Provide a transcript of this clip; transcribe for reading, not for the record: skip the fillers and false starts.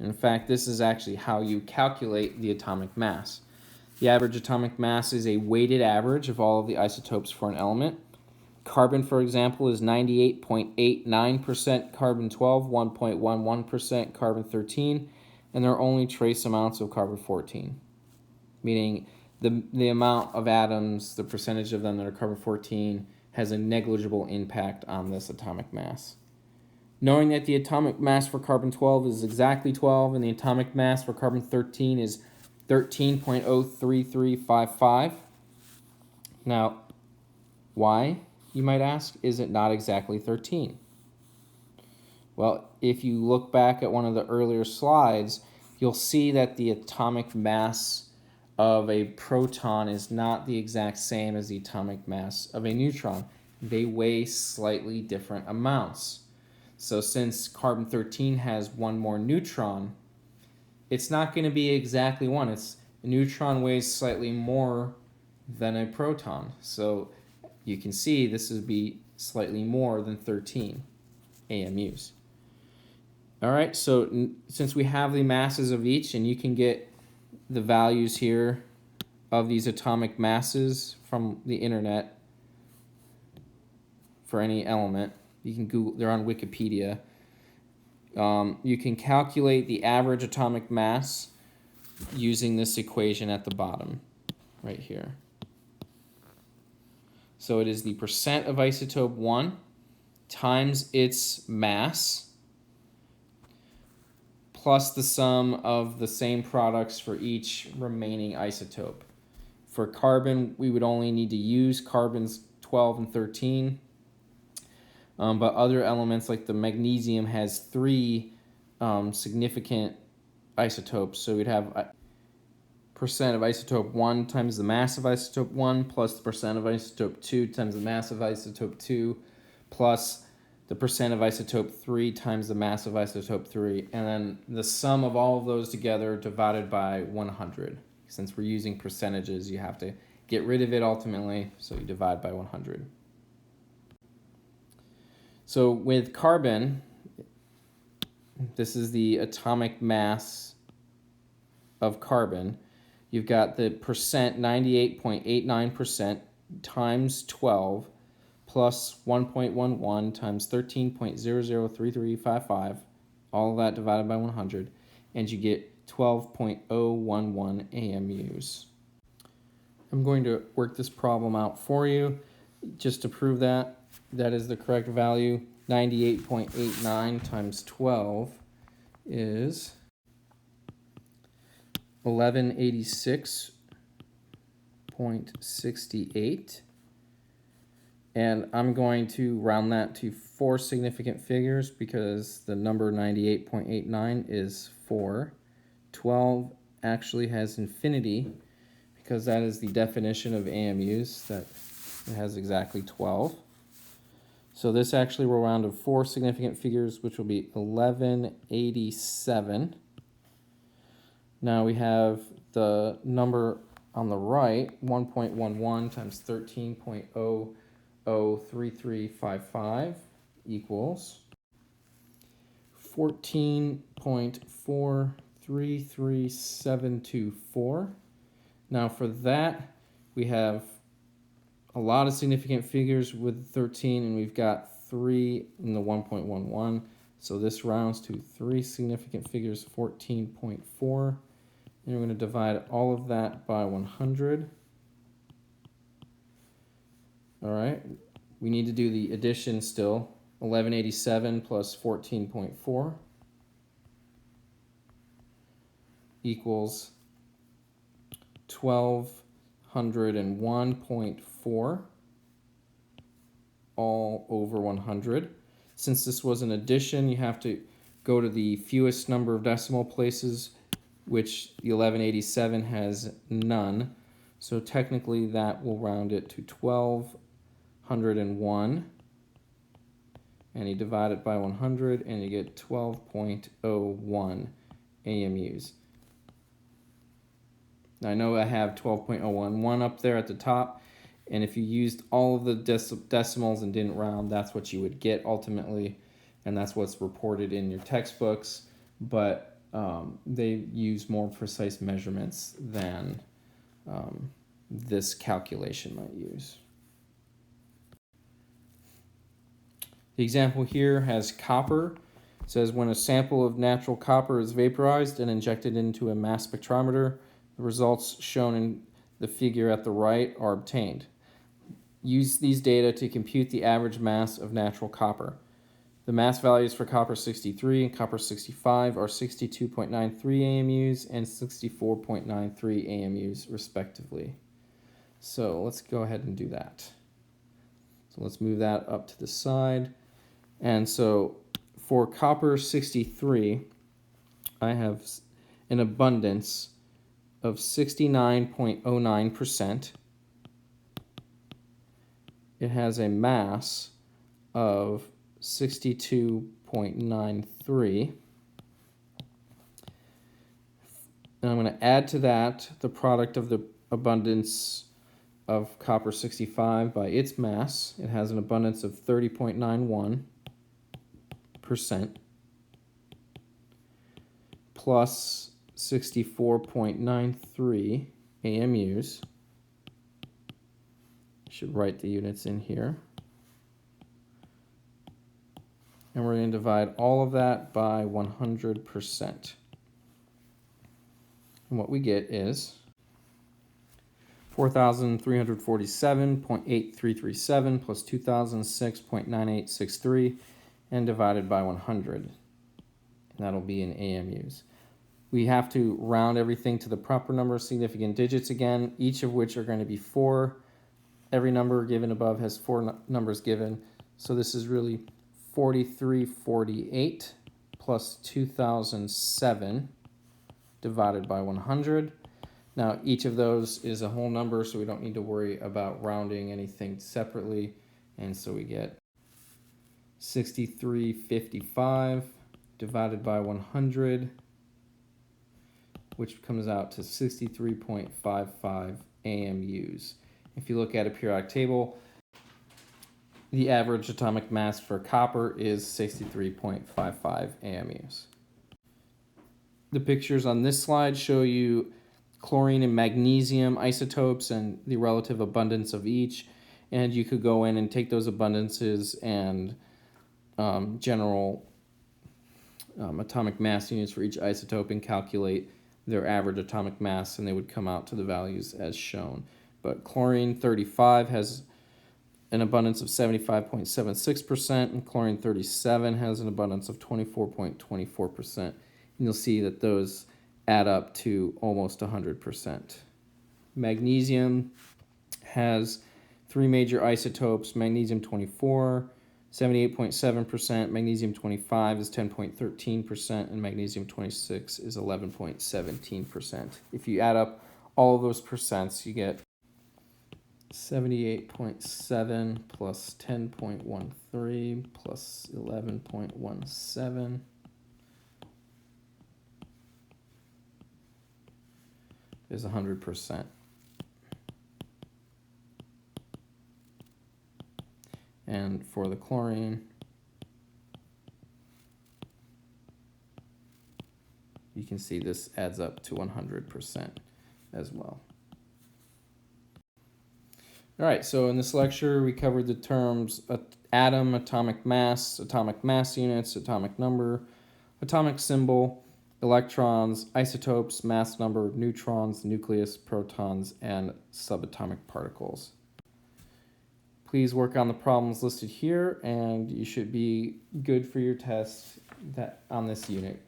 In fact, this is actually how you calculate the atomic mass. The average atomic mass is a weighted average of all of the isotopes for an element. Carbon, for example, is 98.89% carbon-12, 1.11% carbon-13, and there are only trace amounts of carbon-14, meaning the amount of atoms, the percentage of them that are carbon-14, has a negligible impact on this atomic mass. Knowing that the atomic mass for carbon-12 is exactly 12 and the atomic mass for carbon-13 is 13.03355. Now, why, you might ask, is it not exactly 13? Well, if you look back at one of the earlier slides, you'll see that the atomic mass of a proton is not the exact same as the atomic mass of a neutron. They weigh slightly different amounts. So since carbon-13 has one more neutron, it's not going to be exactly one. A neutron weighs slightly more than a proton. So you can see this would be slightly more than 13 AMUs. All right, so since we have the masses of each, and you can get the values here of these atomic masses from the internet for any element. You can Google, they're on Wikipedia. You can calculate the average atomic mass using this equation at the bottom, right here. So it is the percent of isotope 1 times its mass plus the sum of the same products for each remaining isotope. For carbon, we would only need to use carbons 12 and 13. But other elements like the magnesium has 3 significant isotopes. So we'd have percent of isotope 1 times the mass of isotope 1 plus the percent of isotope 2 times the mass of isotope 2 plus the percent of isotope 3 times the mass of isotope 3. And then the sum of all of those together divided by 100. Since we're using percentages, you have to get rid of it ultimately, so you divide by 100. So with carbon, this is the atomic mass of carbon. You've got the percent, 98.89% times 12 plus 1.11 times 13.003355, all of that divided by 100, and you get 12.011 AMUs. I'm going to work this problem out for you just to prove that. That is the correct value. 98.89 times 12 is 1186.68. And I'm going to round that to 4 significant figures because the number 98.89 is 4. 12 actually has infinity because that is the definition of AMUs, that it has exactly 12. So this actually will round to 4 significant figures, which will be 1187. Now we have the number on the right, 1.11 times 13.03355 equals 14.43724. Now for that, we have a lot of significant figures with 13, and we've got 3 in the 1.11. So this rounds to 3 significant figures, 14.4. And we're going to divide all of that by 100. All right, we need to do the addition still. 1187 plus 14.4 equals 1201.4 all over 100. Since this was an addition, you have to go to the fewest number of decimal places, which the 1187 has none. So technically that will round it to 1201. And you divide it by 100 and you get 12.01 AMUs. Now I know I have 12.011 up there at the top, and if you used all of the decimals and didn't round, that's what you would get ultimately, and that's what's reported in your textbooks. But they use more precise measurements than this calculation might use. The example here has copper. It says when a sample of natural copper is vaporized and injected into a mass spectrometer, the results shown in the figure at the right are obtained. Use these data to compute the average mass of natural copper. The mass values for copper 63 and copper 65 are 62.93 AMUs and 64.93 AMUs respectively. So let's go ahead and do that. So let's move that up to the side. And so for copper 63, I have an abundance of 69.09%. It has a mass of 62.93. And I'm going to add to that the product of the abundance of copper 65 by its mass. It has an abundance of 30.91% plus 64.93 AMUs. Should write the units in here. And we're going to divide all of that by 100%. And what we get is 4,347.8337 plus 2,006.9863 and divided by 100. And that'll be in AMUs. We have to round everything to the proper number of significant digits again, each of which are going to be 4. Every number given above has 4 numbers given. So this is really 4348 plus 2007 divided by 100. Now each of those is a whole number, so we don't need to worry about rounding anything separately. And so we get 6355 divided by 100, which comes out to 63.55 AMUs. If you look at a periodic table, the average atomic mass for copper is 63.55 AMUs. The pictures on this slide show you chlorine and magnesium isotopes and the relative abundance of each. And you could go in and take those abundances and general atomic mass units for each isotope and calculate their average atomic mass, and they would come out to the values as shown. But chlorine 35 has an abundance of 75.76%, and chlorine 37 has an abundance of 24.24%. And you'll see that those add up to almost 100%. Magnesium has 3 major isotopes: magnesium 24, 78.7%, magnesium 25 is 10.13%, and magnesium 26 is 11.17%. If you add up all of those percents, you get 78.7 plus 10.13 plus 11.17 is 100%. And for the chlorine, you can see this adds up to 100% as well. All right, so in this lecture, we covered the terms atom, atomic mass units, atomic number, atomic symbol, electrons, isotopes, mass number, neutrons, nucleus, protons, and subatomic particles. Please work on the problems listed here, and you should be good for your test on this unit.